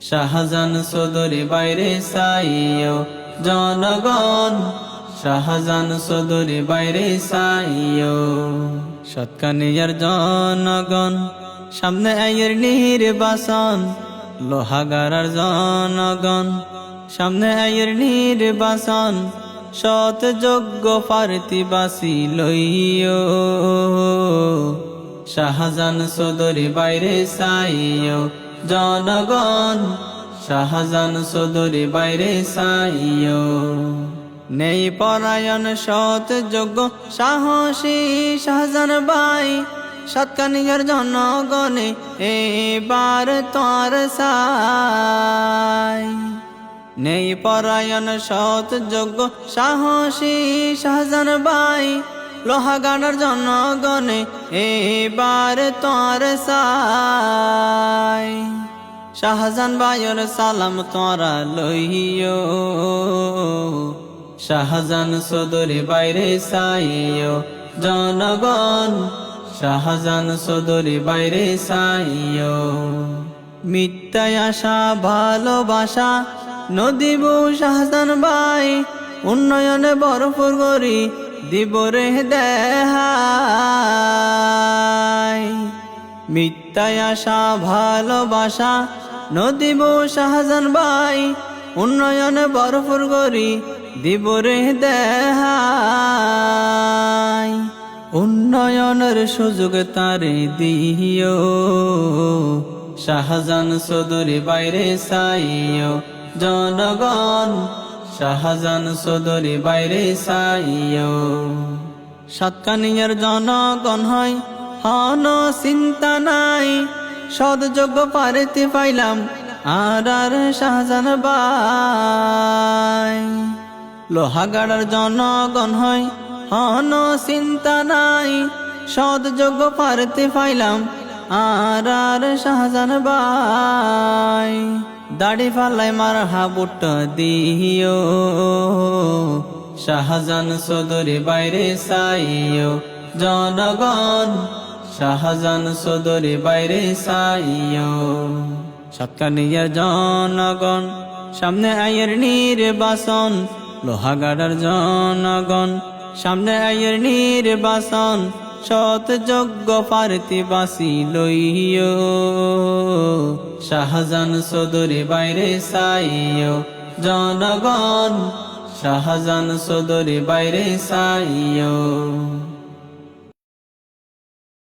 শাহজান চৌধুরী বাইরে সাইও জনগণ, শাহজান চৌধুরী বাইরে সাইও। সৎকানিয়ার জনগণ সামনে আয়ের নির্বাচন, লোহাগাড়ার জনগণ সামনে আয়ের নির্বাচন, সৎ যোগ্য প্রার্থী বাছি লইও। শাহজান চৌধুরী বাইরে সাইও জনগণ, শাহজান চৌধুরী বাইরে সাইও। নেই পরায়ণ সৎ যোগ্য সাহসী শাহজান ভাই, সৎকানিয়ার জনগণে এবার তোর সাই। নেই পরায়ণ সৎ যোগ্য সাহসী শাহজান ভাই, লোহাগাড়ার জনগণে এবার তোর সাই। শাহজান ভাইয়ের সালাম তোরা লইও, শাহজান চৌধুরী বাইরে সাইও জনগণ, শাহজান চৌধুরী বাইরে সাইও। মিথ্যায় আশা ভালোবাসা নদীব শাহজান ভাই, উন্নয়নে ভরপুর করি দিব রে দেহাই। মিথ্যায় আশা ভালোবাসা নদীব শাহজান ভাই, উন্নয়নে ভরপুর করি দিব রে দেহাই। উন্নয়নের সুযোগ তারে দিও, শাহজান চৌধুরী বাইরে সাইও জনগণ, শাহজান চৌধুরী বাইরে সাইও। সৎকানিয়ার জনগণ হয় হন চিন্তা নাই, সদযোগ্য প্রার্থী পাইলাম আর শাহজান ভাই। লোহাগাড়ার জনগণ হয় হন চিন্তা নাই, সদযোগ্য প্রার্থী পাইলাম আর শাহজান ভাই। দাড়ি ফালাই মারহা বুট দিও, শাহজান চৌধুরী বাইরে সাইও জনগণ, শাহজান চৌধুরী বাইরে সাইও। সৎকানিয়ার জনগণ সামনে আয়ের নির্বাচন, লোহাগাড়ার জনগণ সামনে আয়ের নির্বাচন, সৎ যোগ্য প্রার্থী বাছি লইও। শাহজান চৌধুরী বাইরে সাইও জনগণ, শাহজান চৌধুরী বাইরে সাইও।